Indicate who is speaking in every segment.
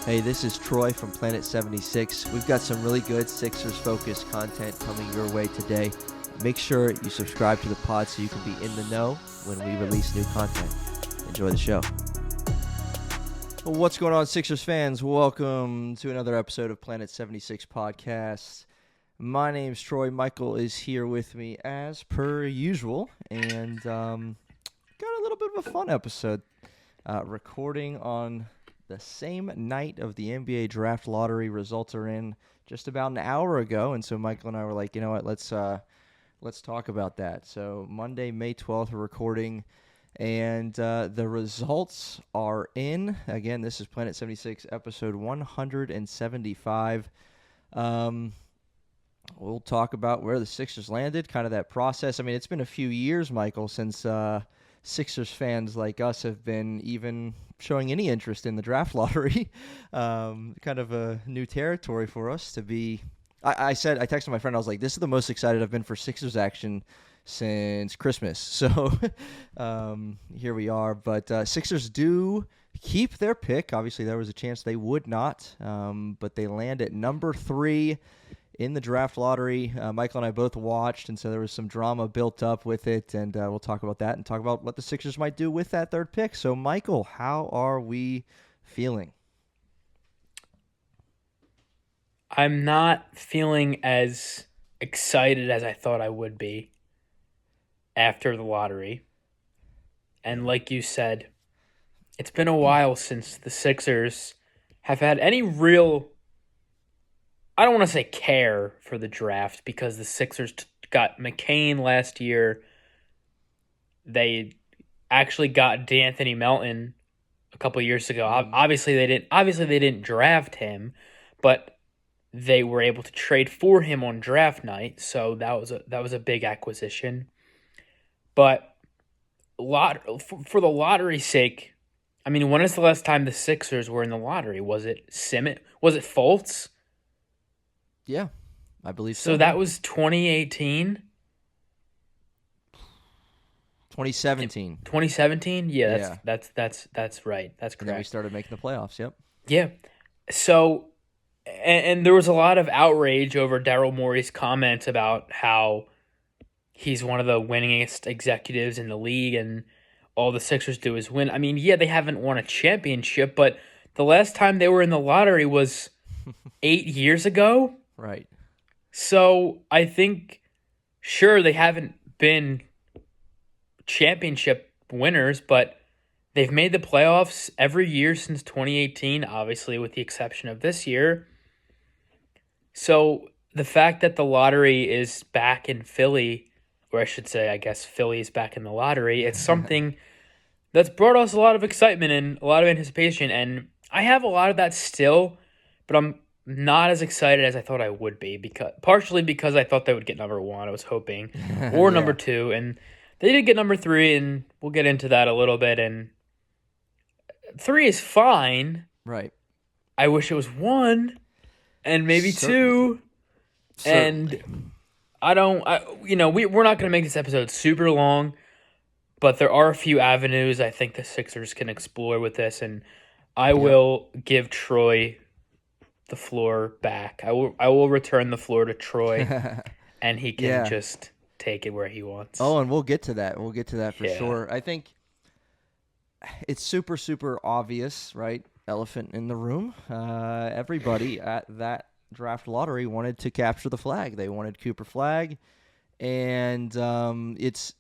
Speaker 1: Hey, this is Troy from Planet 76. We've got some really good Sixers-focused content coming your way today. Make sure you subscribe to the pod so you can be in the know when we release new content. Enjoy the show. Well, what's going on, Sixers fans? Welcome to another episode of Planet 76 Podcast. My name's Troy. Michael is here with me as per usual, and got a little bit of a fun episode. Recording on the same night of the NBA draft lottery. Results are in just about an hour ago, and so Michael and I were like, you know what, let's talk about that. So Monday, May 12th, we're recording, and the results are in. Again, this is Planet 76, episode 175. We'll talk about where the Sixers landed, kind of that process. I mean, it's been a few years, Michael, since Sixers fans like us have been even showing any interest in the draft lottery. Kind of a new territory for us to be. I texted my friend, I was like, this is the most excited I've been for Sixers action since Christmas. So here we are. But Sixers do keep their pick. Obviously, there was a chance they would not, but they land at number 3 in the draft lottery. Michael and I both watched, and so there was some drama built up with it, and we'll talk about that and talk about what the Sixers might do with that third pick. So, Michael, how are we feeling?
Speaker 2: I'm not feeling as excited as I thought I would be after the lottery. And like you said, it's been a while since the Sixers have had any real, I don't want to say care for the draft, because the Sixers got McCain last year. They actually got D'Anthony Melton a couple years ago. Obviously they didn't draft him, but they were able to trade for him on draft night, so that was a big acquisition. But for the lottery's sake, I mean, when is the last time the Sixers were in the lottery? Was it Simmons? Was it Fultz?
Speaker 1: Yeah, I believe so.
Speaker 2: So that was 2018?
Speaker 1: 2017.
Speaker 2: 2017? Yeah, that's right. That's correct.
Speaker 1: And then we started making the playoffs, yep.
Speaker 2: Yeah. So, and there was a lot of outrage over Daryl Morey's comments about how he's one of the winningest executives in the league and all the Sixers do is win. I mean, yeah, they haven't won a championship, but the last time they were in the lottery was 8 years ago.
Speaker 1: Right.
Speaker 2: So I think, sure, they haven't been championship winners, but they've made the playoffs every year since 2018, obviously, with the exception of this year. So the fact that the lottery is back in Philly, or I should say, I guess Philly is back in the lottery, it's something that's brought us a lot of excitement and a lot of anticipation. And I have a lot of that still, but I'm not as excited as I thought I would be, partially because I thought they would get number 1, I was hoping, or number 2, and they did get number 3, and we'll get into that a little bit. And 3 is fine.
Speaker 1: Right.
Speaker 2: I wish it was 1, and maybe 2, and we're not going to make this episode super long, but there are a few avenues I think the Sixers can explore with this, and I will give Troy the floor back. I will return the floor to Troy, and he can just take it where he wants.
Speaker 1: Oh, and we'll get to that. We'll get to that for sure. I think it's super, super obvious, right? Elephant in the room. Everybody at that draft lottery wanted to capture the flag. They wanted Cooper Flag, and that's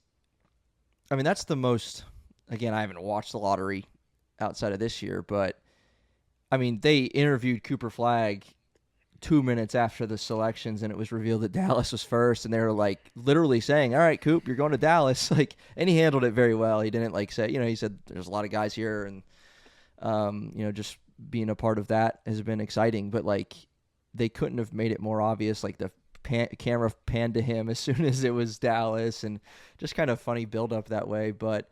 Speaker 1: the most. Again, I haven't watched the lottery outside of this year, but I mean, they interviewed Cooper Flag 2 minutes after the selections, and it was revealed that Dallas was first, and they were like literally saying, "All right, Coop, you're going to Dallas." Like, and he handled it very well. He didn't say, he said there's a lot of guys here, and just being a part of that has been exciting. But like, they couldn't have made it more obvious. Like the camera panned to him as soon as it was Dallas, and just kind of funny build up that way. But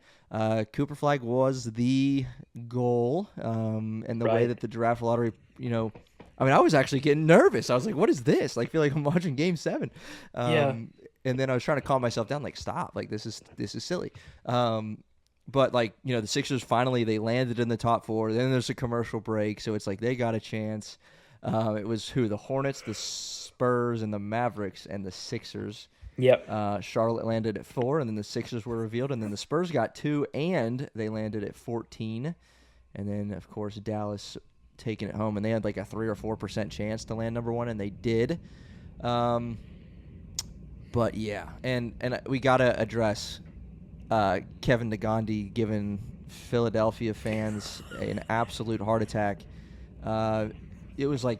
Speaker 1: Cooper Flag was the goal, and the way that the draft lottery, I was actually getting nervous. I was like, what is this? Like, I feel like I'm watching Game 7. And then I was trying to calm myself down, like, stop. Like, this is silly. But, like, you know, the Sixers finally, they landed in the top 4. Then there's a commercial break, so it's like they got a chance. It was who? The Hornets, the Spurs, and the Mavericks, and the Sixers.
Speaker 2: Yep.
Speaker 1: Charlotte landed at 4, and then the Sixers were revealed, and then the Spurs got 2, and they landed at 14. And then, of course, Dallas taking it home, and they had like a 3 or 4% chance to land number 1, and they did. But yeah, and we gotta address Kevin Nagandi giving Philadelphia fans an absolute heart attack. It was like,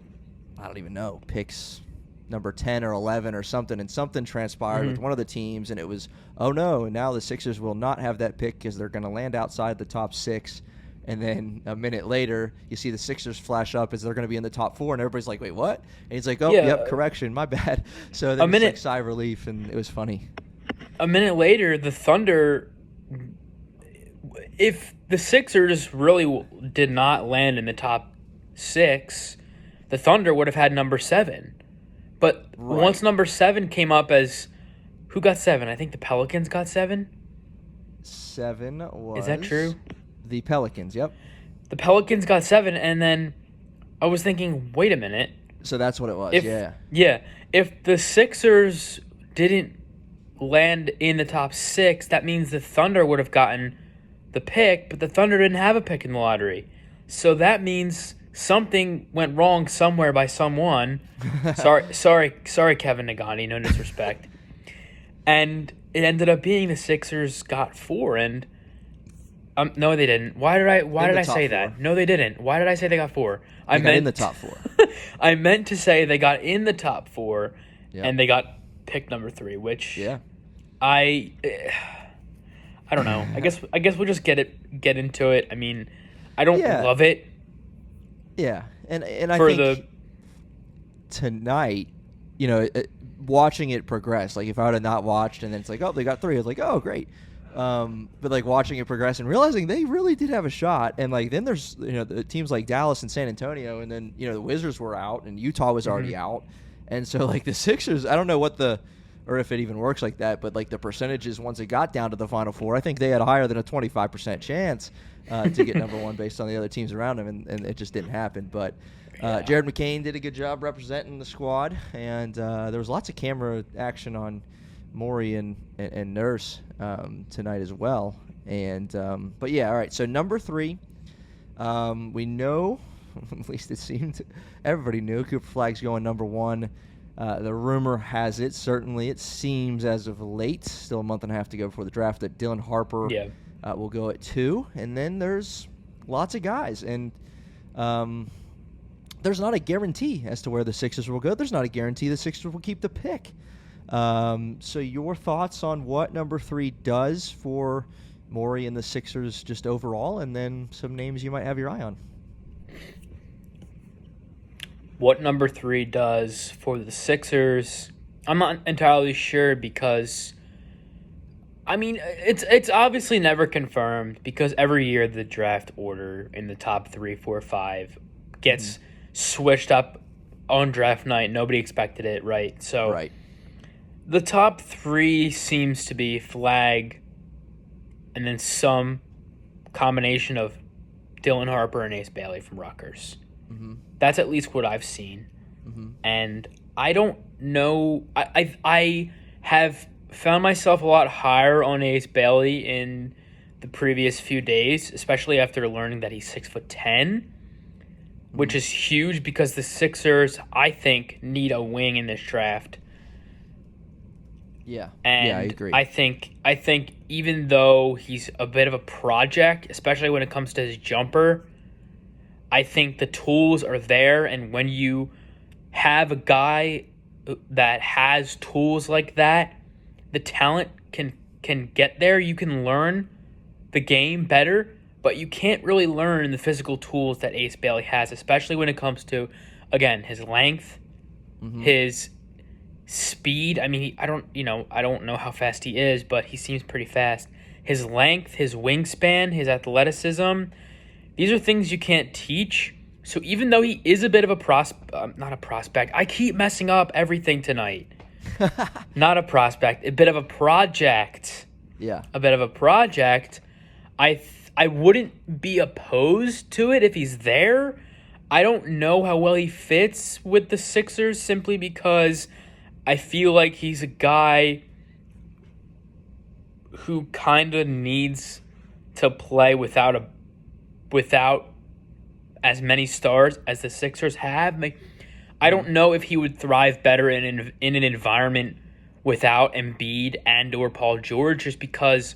Speaker 1: I don't even know, picks number 10 or 11 or something, and something transpired with one of the teams, and it was, oh no, and now the Sixers will not have that pick because they're going to land outside the top 6. And then a minute later, you see the Sixers flash up as they're going to be in the top 4, and everybody's like, wait, what? And he's like, oh, yep, correction, my bad. So then it's like sigh of relief, and it was funny.
Speaker 2: A minute later, the Thunder, if the Sixers really did not land in the top 6, the Thunder would have had number 7. But once number 7 came up as, who got 7? I think the Pelicans got 7?
Speaker 1: 7 was...
Speaker 2: Is that true?
Speaker 1: The Pelicans, yep.
Speaker 2: The Pelicans got 7, and then I was thinking, wait a minute.
Speaker 1: So that's what it was, yeah.
Speaker 2: Yeah. If the Sixers didn't land in the top 6, that means the Thunder would have gotten the pick, but the Thunder didn't have a pick in the lottery. So that means something went wrong somewhere by someone. Sorry, Kevin Nagandi, no disrespect. And it ended up being the Sixers got 4, and no, they didn't. Why did I say that? No, they didn't. Why did I say they got 4?
Speaker 1: I meant in the top 4.
Speaker 2: I meant to say they got in the top 4, and they got pick number 3, which I don't know. I guess we'll just get into it. I mean, I don't love it.
Speaker 1: Yeah, and I think tonight, you know, watching it progress. Like if I would have not watched, and then it's like, oh, they got 3. I was like, oh, great. But like watching it progress and realizing they really did have a shot, and like then there's, you know, the teams like Dallas and San Antonio, and then, you know, the Wizards were out and Utah was already out, and so like the Sixers, I don't know or if it even works like that, but like the percentages once it got down to the Final Four, I think they had higher than a 25% chance to get number 1 based on the other teams around them, and it just didn't happen. But Jared McCain did a good job representing the squad, and there was lots of camera action on Morey and Nurse tonight as well. And but yeah, all right. So number 3, we know, at least it seemed, everybody knew Cooper Flagg's going number 1. The rumor has it, certainly it seems as of late, still a month and a half to go before the draft, that Dylan Harper will go at 2. And then there's lots of guys, and there's not a guarantee as to where the Sixers will go. There's not a guarantee the Sixers will keep the pick. So your thoughts on what number 3 does for Morey and the Sixers just overall, and then some names you might have your eye on.
Speaker 2: What number 3 does for the Sixers, I'm not entirely sure, because, I mean, it's obviously never confirmed, because every year the draft order in the top 3, 4, 5 gets switched up on draft night. Nobody expected it, right? So the top 3 seems to be Flagg, and then some combination of Dylan Harper and Ace Bailey from Rutgers. That's at least what I've seen. And I don't know. I have found myself a lot higher on Ace Bailey in the previous few days, especially after learning that he's 6'10", which is huge because the Sixers, I think, need a wing in this draft.
Speaker 1: Yeah,
Speaker 2: and
Speaker 1: I agree.
Speaker 2: I think even though he's a bit of a project, especially when it comes to his jumper, I think the tools are there, and when you have a guy that has tools like that, the talent can get there. You can learn the game better, but you can't really learn the physical tools that Ace Bailey has, especially when it comes to, again, his length, his speed. I mean, I don't know how fast he is, but he seems pretty fast. His length, his wingspan, his athleticism. These are things you can't teach. So even though he is a bit of a not a prospect. I keep messing up everything tonight. Not a prospect, a bit of a project.
Speaker 1: Yeah.
Speaker 2: A bit of a project. I wouldn't be opposed to it if he's there. I don't know how well he fits with the Sixers simply because I feel like he's a guy who kind of needs to play without as many stars as the Sixers have. Like, I don't know if he would thrive better in an environment without Embiid and or Paul George, just because,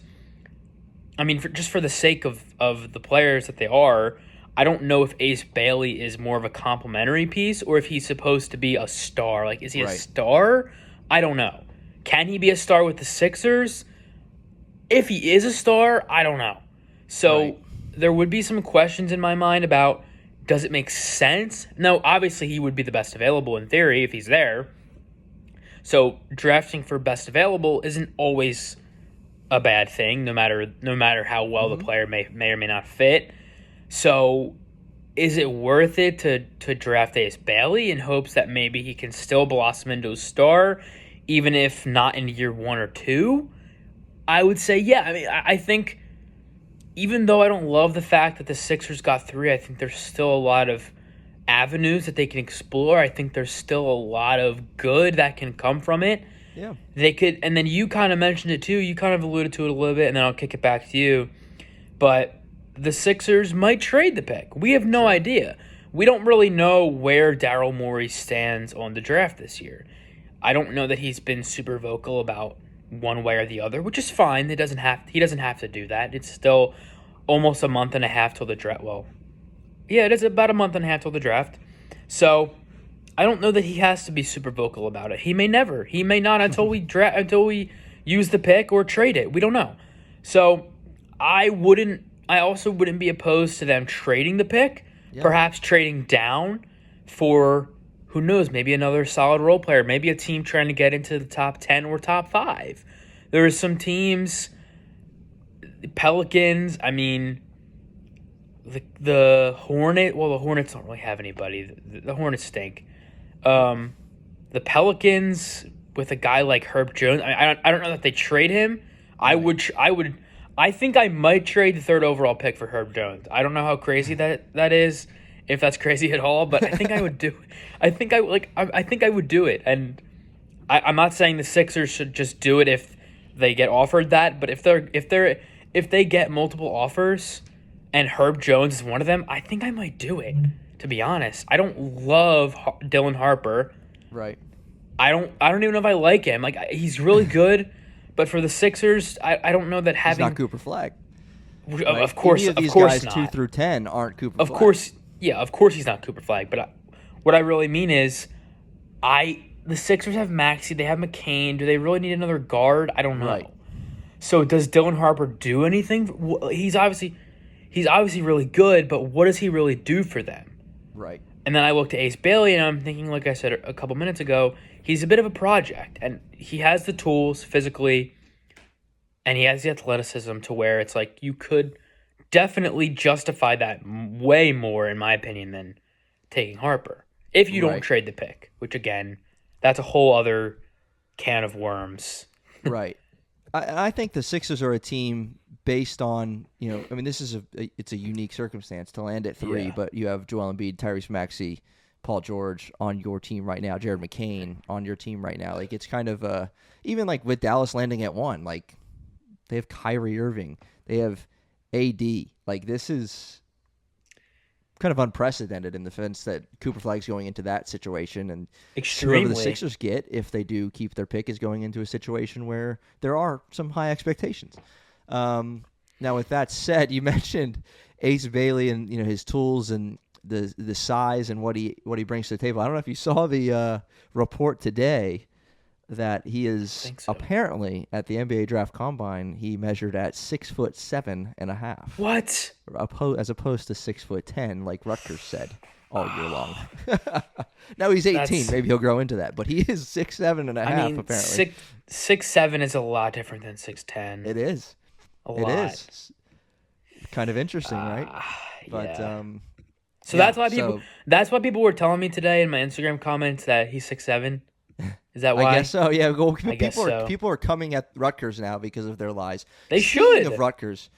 Speaker 2: I mean, just for the sake of the players that they are, I don't know if Ace Bailey is more of a complimentary piece or if he's supposed to be a star. Like, is he a star? I don't know. Can he be a star with the Sixers? If he is a star, I don't know. So there would be some questions in my mind about, does it make sense? No, obviously he would be the best available in theory if he's there. So drafting for best available isn't always a bad thing, no matter how well the player may or may not fit. So is it worth it to draft Ace Bailey in hopes that maybe he can still blossom into a star, even if not in year 1 or 2? I would say, yeah. I mean, I think even though I don't love the fact that the Sixers got 3, I think there's still a lot of avenues that they can explore. I think there's still a lot of good that can come from it.
Speaker 1: Yeah.
Speaker 2: They could, and then you kind of mentioned it too. You kind of alluded to it a little bit, and then I'll kick it back to you. But the Sixers might trade the pick. We have no idea. We don't really know where Daryl Morey stands on the draft this year. I don't know that he's been super vocal about one way or the other, which is fine. He doesn't have to do that. It's still almost a month and a half till the draft. Well, yeah, it is about a month and a half till the draft. So I don't know that he has to be super vocal about it. He may never. He may not until we use the pick or trade it. We don't know. So I also wouldn't be opposed to them trading the pick, perhaps trading down for, who knows, maybe another solid role player, maybe a team trying to get into the top 10 or top 5. There are some teams, Pelicans, I mean, the Hornets, well, the Hornets don't really have anybody. The Hornets stink. The Pelicans with a guy like Herb Jones, I don't know that they trade him. I think I might trade the 3rd overall pick for Herb Jones. I don't know how crazy that is, if that's crazy at all, but I think I would do it. I think I would do it. And I'm not saying the Sixers should just do it if they get offered that, but if they get multiple offers and Herb Jones is one of them, I think I might do it, to be honest. I don't love Dylan Harper.
Speaker 1: Right.
Speaker 2: I don't even know if I like him. Like, he's really good, but for the Sixers, I don't know that having...
Speaker 1: He's not Cooper Flagg.
Speaker 2: Right? Of course
Speaker 1: Any of these
Speaker 2: guys
Speaker 1: not. 2 through 10 aren't Cooper Flagg.
Speaker 2: Of course he's not Cooper Flagg. But what I really mean is, the Sixers have Maxey, they have McCain. Do they really need another guard? I don't know.
Speaker 1: Right.
Speaker 2: So does Dylan Harper do anything? He's obviously really good, but what does he really do for them?
Speaker 1: Right.
Speaker 2: And then I look to Ace Bailey, and I'm thinking, like I said a couple minutes ago, he's a bit of a project, and he has the tools physically, and he has the athleticism to where it's like you could definitely justify that way more, in my opinion, than taking Harper. If you don't trade the pick, which, again, that's a whole other can of worms.
Speaker 1: Right. I think the Sixers are a team based on, I mean, this is it's a unique circumstance to land at 3, but you have Joel Embiid, Tyrese Maxey, Paul George on your team right now, Jared McCain on your team right now. Like, it's kind of even like with Dallas landing at 1, like they have Kyrie Irving, they have AD. Like, this is kind of unprecedented in the sense that Cooper Flagg's going into that situation, and whoever the Sixers get, if they do keep their pick, is going into a situation where there are some high expectations. Now, with that said, you mentioned Ace Bailey and his tools and the size and what he brings to the table. I don't know if you saw the report today that he is apparently at the NBA Draft Combine. He measured at 6'7.5".
Speaker 2: What?
Speaker 1: As opposed to 6'10", like Rutgers said all year long. Now he's 18. Maybe he'll grow into that, but he is 6'7.5". Apparently,
Speaker 2: 6'7" is a lot different than 6'10".
Speaker 1: It is. It is kind of interesting, right? But
Speaker 2: so that's why people were telling me today in my Instagram comments that he's 6'7". Is that why?
Speaker 1: I guess so. Yeah. Well,
Speaker 2: people
Speaker 1: are coming at Rutgers now because of their lies.
Speaker 2: They
Speaker 1: Speaking
Speaker 2: should.
Speaker 1: of Rutgers,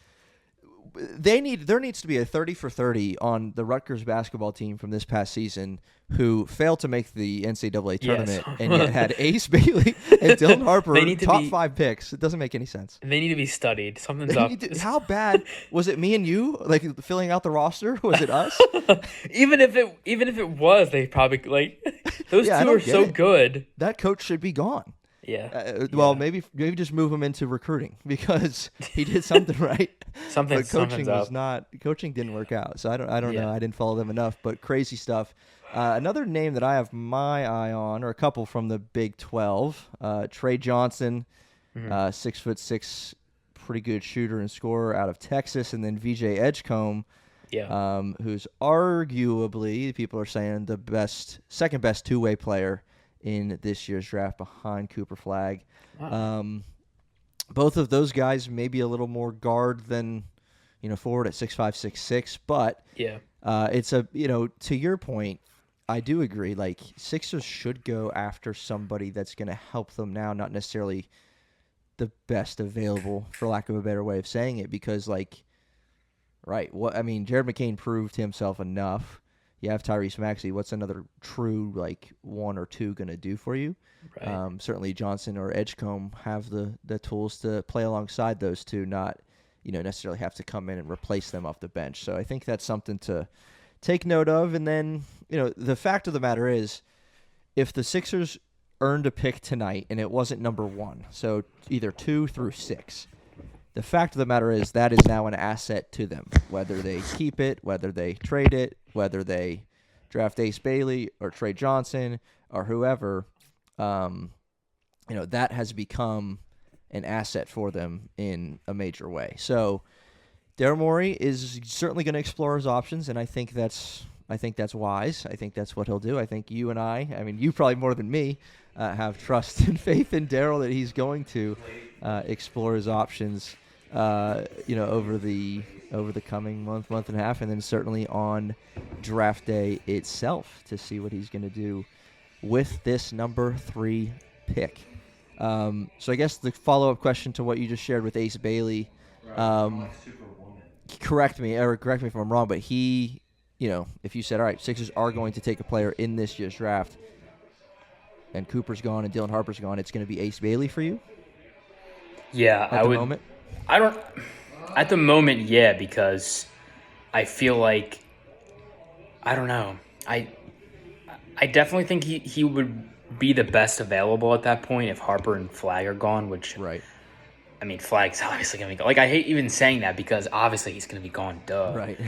Speaker 1: there needs to be a 30 for 30 on the Rutgers basketball team from this past season who failed to make the NCAA tournament and yet had Ace Bailey and Dylan Harper top 5 picks. It doesn't make any sense.
Speaker 2: They need to be studied. Something's up.
Speaker 1: How bad was it? Me and you like filling out the roster? Was it us?
Speaker 2: even if it was, they probably those two are so good.
Speaker 1: That coach should be gone.
Speaker 2: Yeah.
Speaker 1: Well, maybe just move him into recruiting because he did something right.
Speaker 2: But
Speaker 1: coaching didn't work out. So I don't know. I didn't follow them enough, but crazy stuff. Another name that I have my eye on, or a couple from the Big 12, Tre Johnson, 6'6", pretty good shooter and scorer out of Texas, and then VJ Edgecome, who's arguably, people are saying, the second best two-way player in this year's draft behind Cooper Flagg.
Speaker 2: Wow.
Speaker 1: Both of those guys maybe a little more guard than forward at 6'5", 6'6", but it's to your point, I do agree. Like, Sixers should go after somebody that's going to help them now, not necessarily the best available, for lack of a better way of saying it, because Jared McCain proved himself enough. You have Tyrese Maxey. What's another true one or two going to do for you? Right. Certainly Johnson or Edgecombe have the tools to play alongside those two, not necessarily have to come in and replace them off the bench. So I think that's something to take note of. And then, the fact of the matter is, if the Sixers earned a pick tonight and it wasn't number 1, so either 2 through 6, the fact of the matter is that is now an asset to them, whether they keep it, whether they trade it, whether they draft Ace Bailey or Tre Johnson or whoever, that has become an asset for them in a major way. So Daryl Morey is certainly going to explore his options, and I think that's wise. I think that's what he'll do. I think you and you probably more than me, have trust and faith in Daryl that he's going to explore his options, over the coming month and a half, and then certainly on draft day itself to see what he's going to do with this number 3 pick. So I guess the follow-up question to what you just shared with Ace Bailey, correct me if I'm wrong, but he, if you said, all right, Sixers are going to take a player in this year's draft, and Cooper's gone and Dylan Harper's gone, it's going to be Ace Bailey for you?
Speaker 2: Yeah,
Speaker 1: at the moment?
Speaker 2: At the moment, yeah, because I feel like, I don't know. I definitely think he would be the best available at that point if Harper and Flagg are gone, which,
Speaker 1: right.
Speaker 2: Flagg's obviously going to be gone. I hate even saying that because obviously he's going to be gone, duh.
Speaker 1: Right.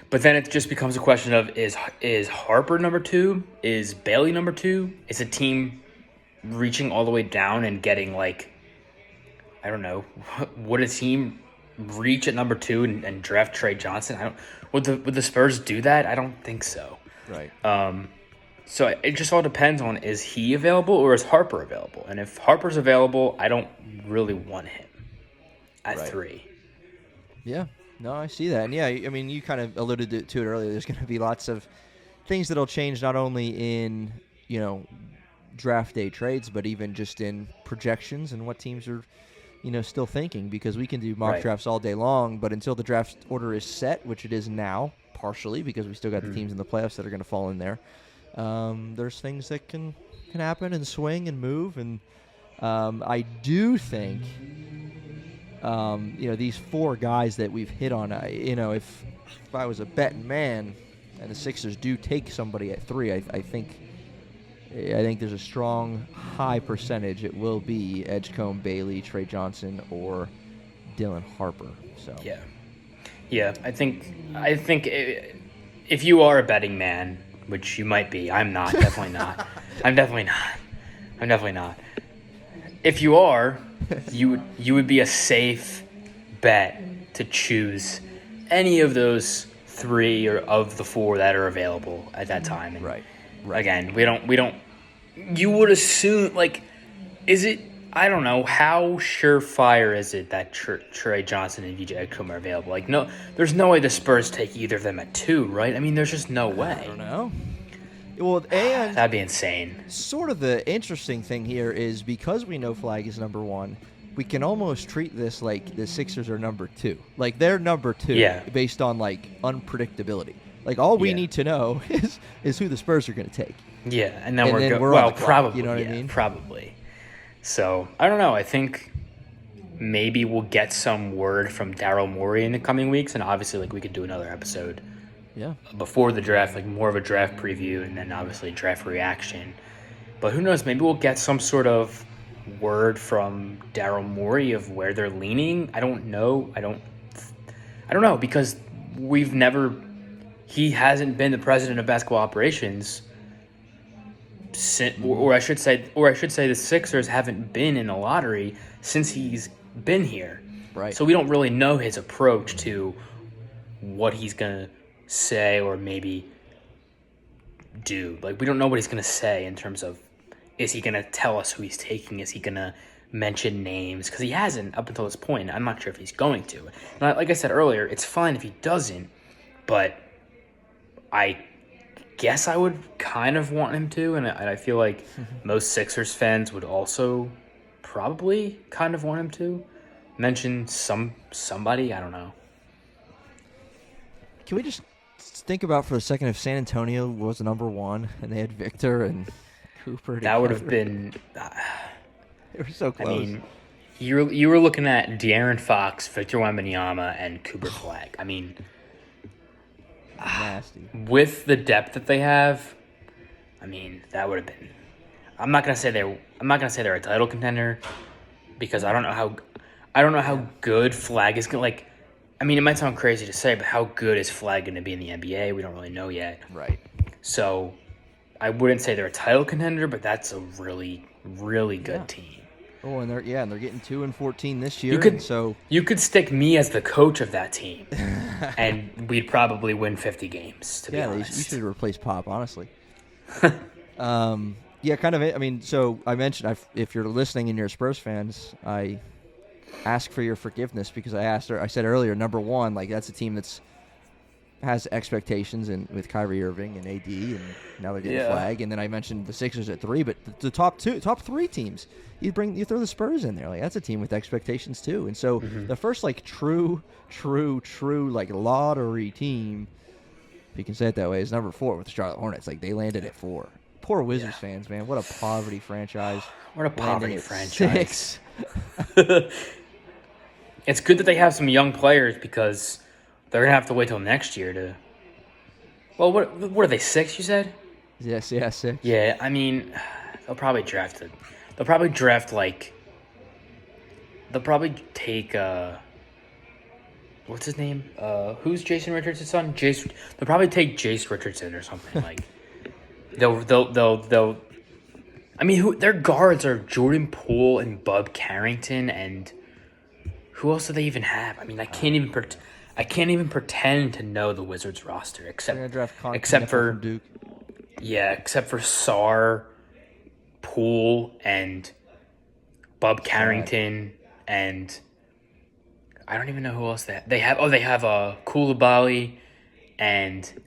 Speaker 2: But then it just becomes a question of, is Harper number 2? Is Bailey number 2? Is a team reaching all the way down and getting, I don't know, would a team reach at number 2 and draft Tre Johnson? Would the Spurs do that? I don't think so.
Speaker 1: Right.
Speaker 2: So it just all depends on, is he available or is Harper available? And if Harper's available, I don't really want him at 3.
Speaker 1: Yeah. No, I see that. And yeah, you kind of alluded to it earlier. There's going to be lots of things that'll change not only in, draft day trades, but even just in projections and what teams are, still thinking, because we can do mock drafts all day long, but until the draft order is set, which it is now, partially, because we still got the teams in the playoffs that are going to fall in there, there's things that can happen and swing and move, and I do think, these 4 guys that we've hit on, if I was a betting man and the Sixers do take somebody at 3, I think there's a strong, high percentage it will be Edgecombe, Bailey, Tre Johnson, or Dylan Harper. So
Speaker 2: yeah. I think if you are a betting man, which you might be, I'm not. Definitely not. I'm definitely not. If you are, you would be a safe bet to choose any of those 3 or of the 4 that are available at that time. And
Speaker 1: right.
Speaker 2: Again, we don't. You would assume, is it? I don't know, how surefire is it that Tre Johnson and VJ Edgecome are available? No, there's no way the Spurs take either of them at 2, right? There's just no way.
Speaker 1: I don't know. Well, and
Speaker 2: that'd be insane.
Speaker 1: Sort of the interesting thing here is, because we know Flagg is number 1, we can almost treat this like the Sixers are number 2. Like they're number 2
Speaker 2: Yeah.
Speaker 1: based on like unpredictability. Like all we need to know is who the Spurs are going to take.
Speaker 2: Yeah, and then
Speaker 1: we're on the clock,
Speaker 2: probably,
Speaker 1: you know what I mean?
Speaker 2: Probably. So I don't know. I think maybe we'll get some word from Daryl Morey in the coming weeks, and obviously, like we could do another episode.
Speaker 1: Yeah.
Speaker 2: Before the draft, like more of a draft preview, and then obviously draft reaction. But who knows? Maybe we'll get some sort of word from Daryl Morey of where they're leaning. I don't know. I don't know because he hasn't been the president of basketball operations. Or I should say the Sixers haven't been in the lottery since he's been here.
Speaker 1: Right.
Speaker 2: So we don't really know his approach to what he's gonna say or maybe do. Like we don't know what he's gonna say in terms of, is he gonna tell us who he's taking? Is he gonna mention names? Because he hasn't up until this point. I'm not sure if he's going to. And like I said earlier, it's fine if he doesn't, but I guess I would kind of want him to, and I feel like most Sixers fans would also probably kind of want him to mention somebody. I don't know.
Speaker 1: Can we just think about for a second if San Antonio was number 1 and they had Victor and Cooper?
Speaker 2: That would have been.
Speaker 1: They were so close.
Speaker 2: I mean, you were looking at De'Aaron Fox, Victor Wembanyama, and Cooper Flag. I mean,
Speaker 1: nasty. With
Speaker 2: the depth that they have, I mean, that would have been. I'm not gonna say they're a title contender because I don't know how good Flag is gonna like. I mean, it might sound crazy to say, but how good is Flag going to be in the NBA? We don't really know yet.
Speaker 1: Right.
Speaker 2: So I wouldn't say they're a title contender, but that's a really, really good team.
Speaker 1: Oh, and they're getting 2-14 this year.
Speaker 2: You could stick me as the coach of that team, and we'd probably win 50 games. To be honest,
Speaker 1: you should replace Pop, honestly. Yeah, kind of. I mean, so I mentioned if you're listening and you're Spurs fans, I ask for your forgiveness because I said earlier, number 1, like that's a team that's has expectations and with Kyrie Irving and AD, and now they're getting Flag, and then I mentioned the Sixers at 3, but the top 3 teams, you throw the Spurs in there, like that's a team with expectations too, and so the first like true like lottery team, if you can say it that way, is number 4 with the Charlotte Hornets. Like they landed at 4. Poor Wizards fans, man. What a poverty franchise.
Speaker 2: What a poverty franchise. It's good that they have some young players because they're going to have to wait till next year to... Well, what are they, 6, you said?
Speaker 1: Yes, 6.
Speaker 2: Yeah, I mean, they'll probably draft like... They'll probably take... what's his name? Who's Jason Richardson's son? They'll probably take Jace Richardson or something. Like, they'll... I mean, their guards are Jordan Poole and Bub Carrington, and who else do they even have? I mean, I can't even pretend to know the Wizards roster except for
Speaker 1: Duke.
Speaker 2: Yeah, except for Sarr, Poole, and Bub Carrington, and I don't even know who else they have. Oh, they have Koulibaly, and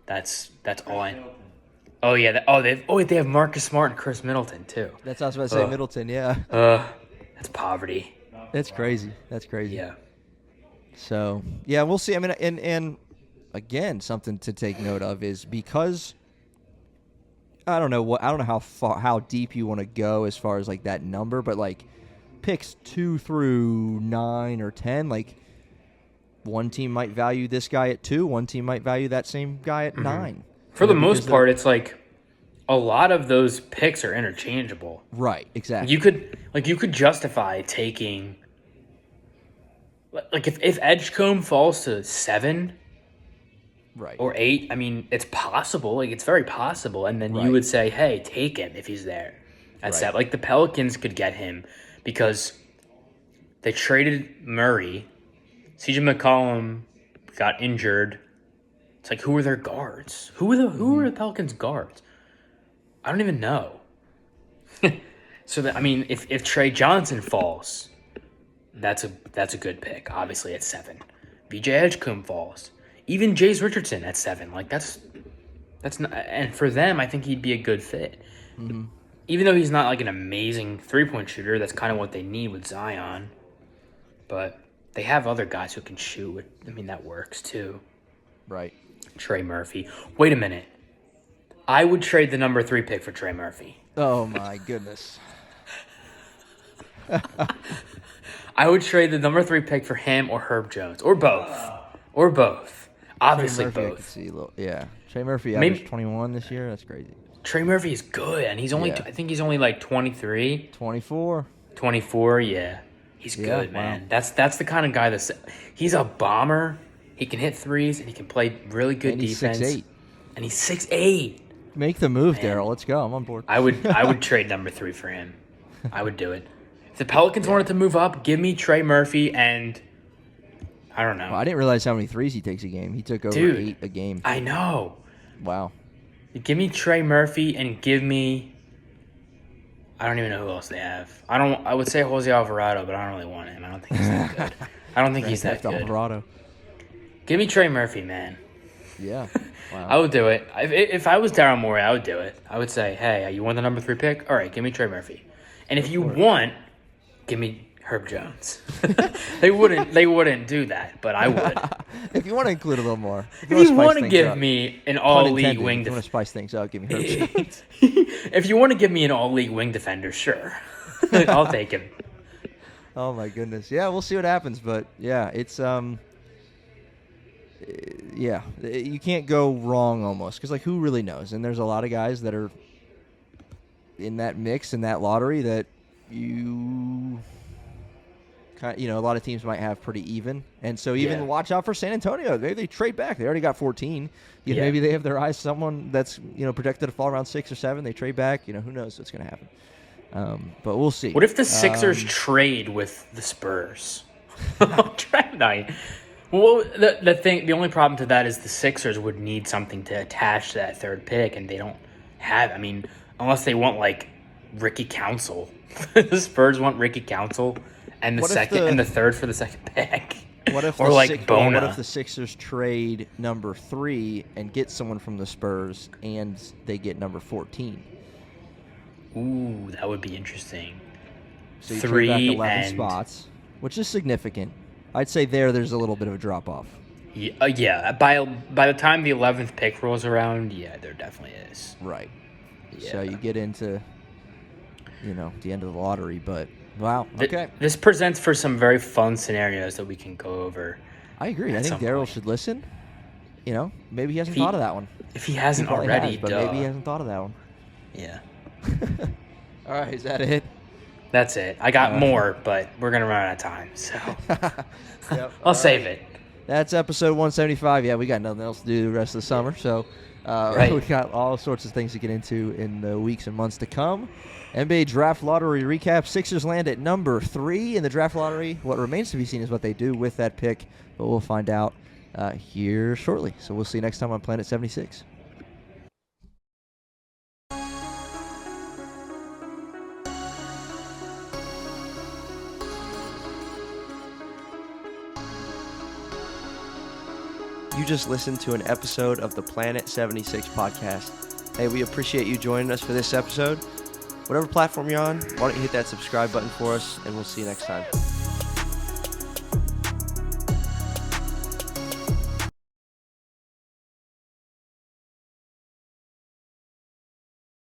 Speaker 2: that's all I. Oh yeah, they have Marcus Smart and Chris Middleton too.
Speaker 1: That's what I was about to say, Middleton. Yeah.
Speaker 2: That's poverty.
Speaker 1: That's crazy. Yeah. So yeah, we'll see. I mean, and again, something to take note of is because I don't know how deep you want to go as far as like that number, but like picks 2 through 9 or 10, like one team might value this guy at 2, one team might value that same guy at 9.
Speaker 2: For the most part, it's like a lot of those picks are interchangeable.
Speaker 1: Right, exactly.
Speaker 2: You could justify taking, like if Edgecome falls to 7,
Speaker 1: right,
Speaker 2: or 8. I mean, it's possible. Like it's very possible, and then you would say, "Hey, take him if he's there." At 7, like the Pelicans could get him because they traded Murray. CJ McCollum got injured. It's like, who are their guards? Who are the Pelicans' guards? I don't even know. So that, I mean, if Tre Johnson falls, that's a good pick. Obviously at 7, VJ Edgecombe falls, even Jace Richardson at 7. Like that's not, and for them, I think he'd be a good fit. even though he's not like an amazing 3-point shooter, that's kind of what they need with Zion. But they have other guys who can shoot. I mean, that works too.
Speaker 1: Right.
Speaker 2: Trey Murphy. Wait a minute. I would trade the number 3 pick for Trey Murphy.
Speaker 1: Oh, my goodness.
Speaker 2: I would trade the number 3 pick for him or Herb Jones. Or both. Or both. Obviously
Speaker 1: Trey Murphy, I
Speaker 2: both.
Speaker 1: could see yeah. Trey Murphy averaged 21 this year. That's crazy.
Speaker 2: Trey Murphy is good, and he's only, I think he's only like 23.
Speaker 1: 24.
Speaker 2: 24, yeah. He's good, man. That's the kind of guy he's a bomber. He can hit threes, and he can play really good
Speaker 1: and he's
Speaker 2: defense.
Speaker 1: 6'8".
Speaker 2: And he's 6'8".
Speaker 1: Make the move, Daryl. Let's go. I'm on board.
Speaker 2: I would trade number 3 for him. I would do it. If the Pelicans wanted to move up, give me Trey Murphy and I don't know.
Speaker 1: Well, I didn't realize how many threes he takes a game. He took over 8 a game.
Speaker 2: I know.
Speaker 1: Wow.
Speaker 2: Give me Trey Murphy and give me I don't even know who else they have. I would say Jose Alvarado, but I don't really want him. I don't think he's that good. I don't think he's that good.
Speaker 1: Alvarado.
Speaker 2: Give me Trey Murphy, man.
Speaker 1: Yeah. Wow.
Speaker 2: I would do it. If I was Daryl Morey, I would do it. I would say, hey, you want the number 3 pick? All right, give me Trey Murphy. And if you want, give me Herb Jones. They wouldn't do that, but I would.
Speaker 1: If you want to include a little more.
Speaker 2: If you want to give me an all-league wing
Speaker 1: defender. If you want to spice things up, give me Herb Jones.
Speaker 2: If you want to give me an all-league wing defender, sure. I'll take him.
Speaker 1: Oh, my goodness. Yeah, we'll see what happens, but, yeah, it's yeah, you can't go wrong almost because, like, who really knows? And there's a lot of guys that are in that mix, in that lottery that a lot of teams might have pretty even. And so even watch out for San Antonio. Maybe they trade back. They already got 14. Maybe they have their eyes someone that's, projected to fall around 6 or 7. They trade back. Who knows what's going to happen. But we'll see.
Speaker 2: What if the Sixers trade with the Spurs? Trade night. Well, the only problem to that is the Sixers would need something to attach to that 3rd pick, and they don't have. I mean, unless they want like Ricky Council, the Spurs want Ricky Council, and the 3rd for the 2nd pick.
Speaker 1: What if
Speaker 2: or like Bona?
Speaker 1: What if the Sixers trade number 3 and get someone from the Spurs, and they get number 14?
Speaker 2: Ooh, that would be interesting.
Speaker 1: So you trade back 11 spots, which is significant. I'd say there's a little bit of a drop-off.
Speaker 2: Yeah. By the time the 11th pick rolls around, there definitely is.
Speaker 1: Right. Yeah. So you get into, the end of the lottery. But, wow, okay.
Speaker 2: This presents for some very fun scenarios that we can go over.
Speaker 1: I agree. I think Daryl should listen. Maybe he hasn't thought of that one.
Speaker 2: If he hasn't already,
Speaker 1: but maybe he hasn't thought of that one.
Speaker 2: Yeah.
Speaker 1: All right, is that it?
Speaker 2: That's it. I got more, but we're going to run out of time, so
Speaker 1: yep.
Speaker 2: I'll save it.
Speaker 1: That's episode 175. Yeah, we got nothing else to do the rest of the summer, so we got all sorts of things to get into in the weeks and months to come. NBA Draft Lottery recap. Sixers land at number 3 in the Draft Lottery. What remains to be seen is what they do with that pick, but we'll find out here shortly. So we'll see you next time on Planet 76. You just listened to an episode of the Planet 76 podcast. Hey, we appreciate you joining us for this episode. Whatever platform you're on, why don't you hit that subscribe button for us, and we'll see you next time.